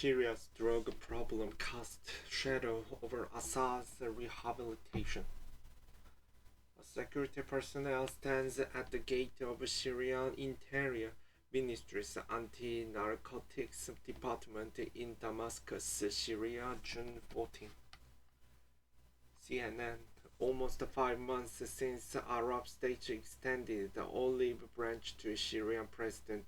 Syria's drug problem casts shadow over Assad's rehabilitation. Security personnel stands at the gate of Syrian Interior Ministry's Anti-Narcotics Department in Damascus, Syria, June 14. CNN. Almost 5 months since Arab states extended the olive branch to Syrian President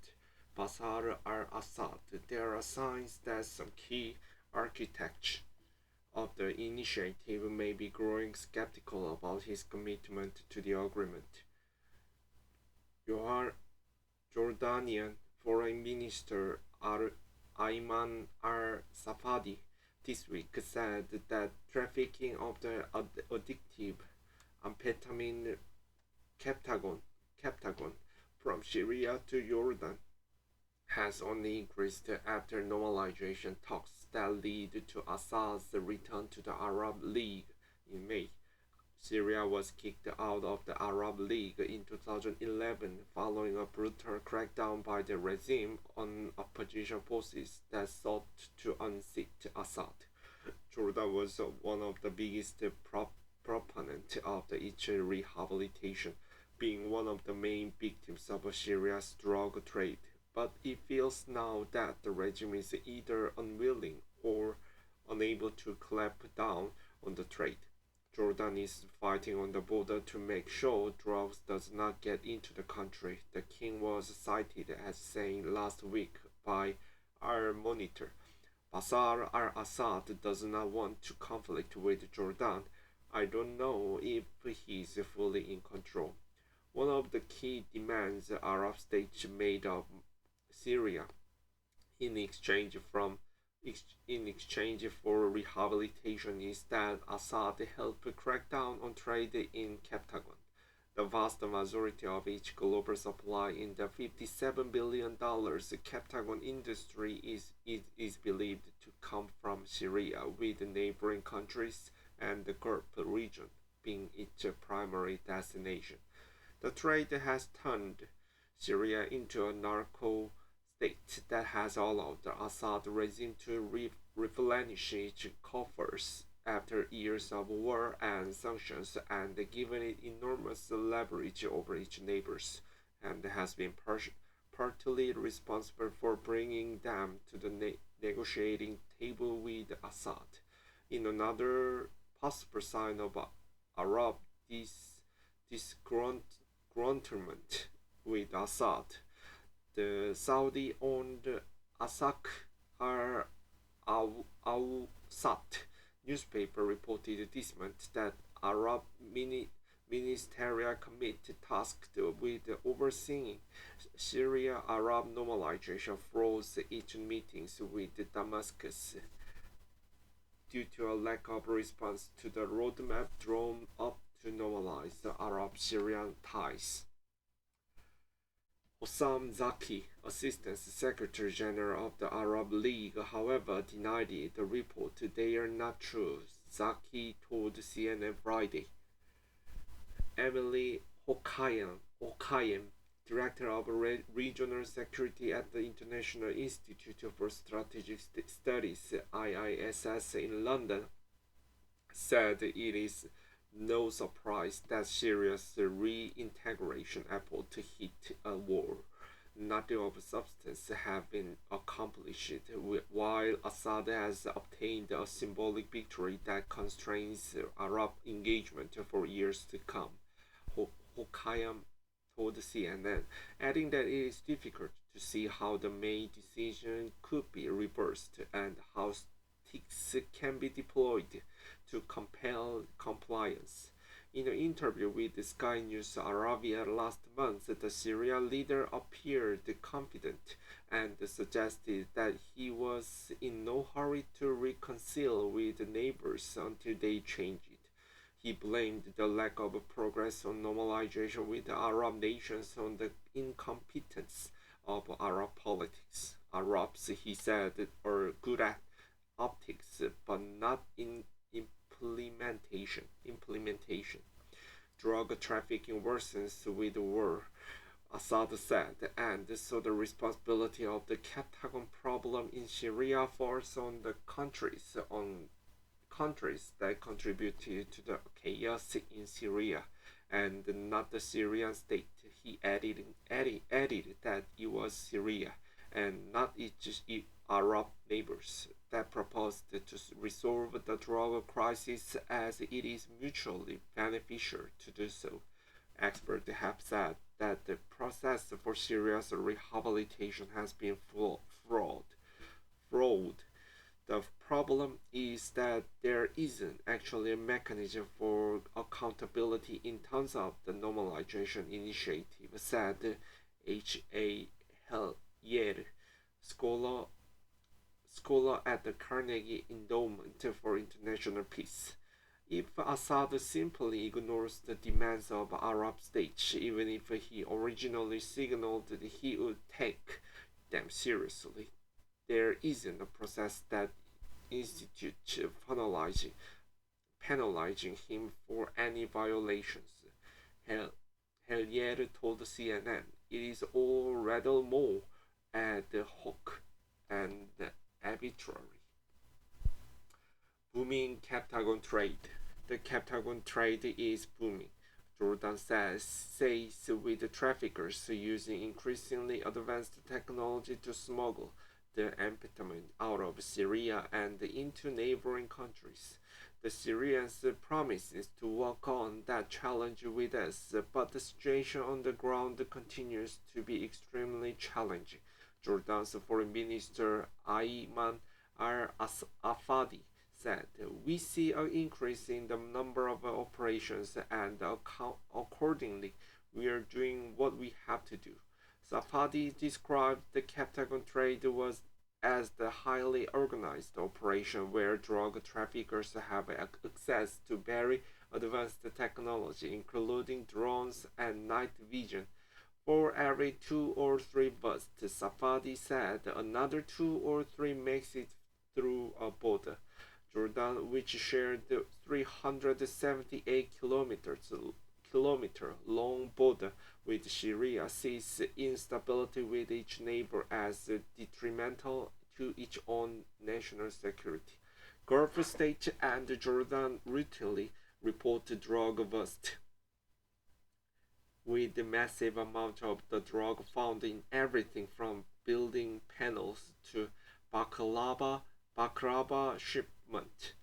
Bashar al-Assad, there are signs that some key architects of the initiative may be growing skeptical about his commitment to the agreement. Jordanian Foreign Minister Ayman al-Safadi this week said that trafficking of the addictive amphetamine captagon from Syria to Jordan has only increased after normalization talks that lead to Assad's return to the Arab League in May. Syria was kicked out of the Arab League in 2011 following a brutal crackdown by the regime on opposition forces that sought to unseat Assad. Jordan was one of the biggest proponents of its rehabilitation, being one of the main victims of Syria's drug trade. But it feels now that the regime is either unwilling or unable to clamp down on the trade. Jordan is fighting on the border to make sure drugs does not get into the country, the king was cited as saying last week by our monitor. Bashar al-Assad does not want to conflict with Jordan. I don't know if he's fully in control. One of the key demands the Arab states made of Syria in exchange for rehabilitation is that Assad help crack down on trade in captagon. The vast majority of each global supply in the $57 billion captagon industry is believed to come from Syria, with neighboring countries and the Gulf region being its primary destination. The trade has turned Syria into a narco state that has allowed the Assad regime to replenish its coffers after years of war and sanctions, and given it enormous leverage over its neighbors, and has been partly responsible for bringing them to the negotiating table with Assad. In another possible sign of Arab disgruntlement with Assad, the Saudi-owned Asak al-Awsat newspaper reported this month that Arab ministerial committee tasked with overseeing Syria-Arab normalization froze its meetings with Damascus due to a lack of response to the roadmap drawn up to normalize the Arab-Syrian ties. Hossam Zaki, Assistant Secretary General of the Arab League, however, denied the report. They are not true, Zaki told CNN Friday. Emily Okayem, Director of Regional Security at the International Institute for Strategic Studies (IISS) in London, said it is no surprise that Syria's reintegration effort hit a wall. Nothing of substance has been accomplished, while Assad has obtained a symbolic victory that constrains Arab engagement for years to come. Hokayam told CNN, adding that it is difficult to see how the May decision could be reversed and how sticks can be deployed to compel compliance. In an interview with Sky News Arabia last month, the Syrian leader appeared confident and suggested that he was in no hurry to reconcile with neighbors until they changed. He blamed the lack of progress on normalization with Arab nations on the incompetence of Arab politics. Arabs, he said, are good at optics but not in implementation. Drug trafficking worsens with war. Assad said, and so the responsibility of the Captagon problem in Syria falls on the countries that contributed to the chaos in Syria, and not the Syrian state. He added that it was Syria and not its Arab neighbors that proposed to resolve the drug crisis, as it is mutually beneficial to do so. Experts have said that the process for Syria's rehabilitation has been fraud. The problem is that there isn't actually a mechanism for accountability in terms of the normalization initiative, said H.A. Hellyer, scholar, scholar at the Carnegie Endowment for International Peace. If Assad simply ignores the demands of Arab states, even if he originally signaled that he would take them seriously, there isn't a process that institutes penalizing him for any violations. Hellyer told CNN, "It is all rather more ad hoc and arbitrary." Booming Captagon trade. The Captagon trade is booming, Jordan says, with traffickers using increasingly advanced technology to smuggle the amphetamine out of Syria and into neighboring countries. The Syrians promises to work on that challenge with us, but the situation on the ground continues to be extremely challenging. Jordan's Foreign Minister Ayman al-Afadi said, "We see an increase in the number of operations, and accordingly, we are doing what we have to do." Safadi described the Captagon trade as the highly organized operation where drug traffickers have access to very advanced technology, including drones and night vision. For every 2 or 3 busts, Safadi said, another 2 or 3 makes it through a border. Jordan, which shared the 378 kilometer long border with Syria, sees instability with each neighbor as detrimental to its own national security. Gulf states and Jordan routinely report drug busts, with the massive amount of the drug found in everything from building panels to baklava shipment.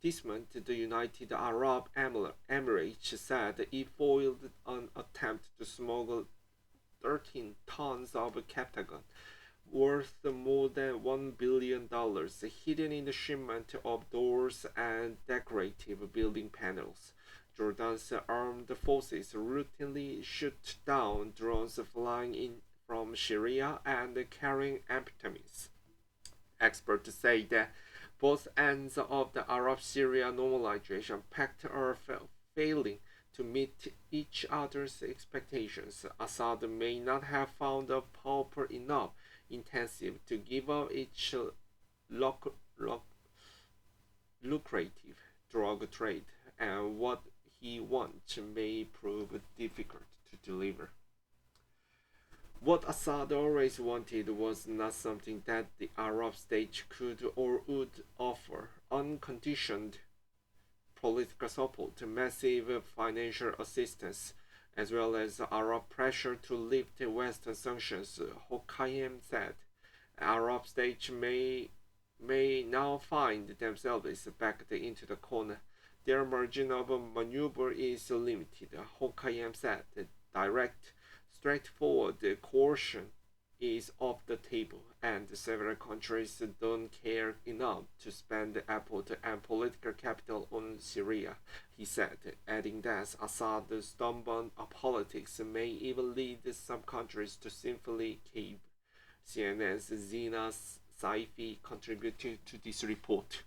This month, the United Arab Emirates said it foiled an attempt to smuggle 13 tons of Captagon, worth more than $1 billion, hidden in the shipment of doors and decorative building panels. Jordan's armed forces routinely shoot down drones flying in from Syria and carrying amphetamines. Experts say that both ends of the Arab-Syria normalization pact are failing to meet each other's expectations. Assad may not have found a powerful enough intensive to give up its lucrative drug trade, and what he wants may prove difficult to deliver. What Assad always wanted was not something that the Arab states could or would offer: unconditioned political support, massive financial assistance, as well as Arab pressure to lift Western sanctions. Hokaiyem said Arab states may now find themselves backed into the corner. Their margin of maneuver is limited. Hokaiyem said direct, straightforward coercion is off the table, and several countries don't care enough to spend effort and political capital on Syria, he said, adding that Assad's stubborn politics may even lead some countries to simply cave. CNN's Zina Saifi contributed to this report.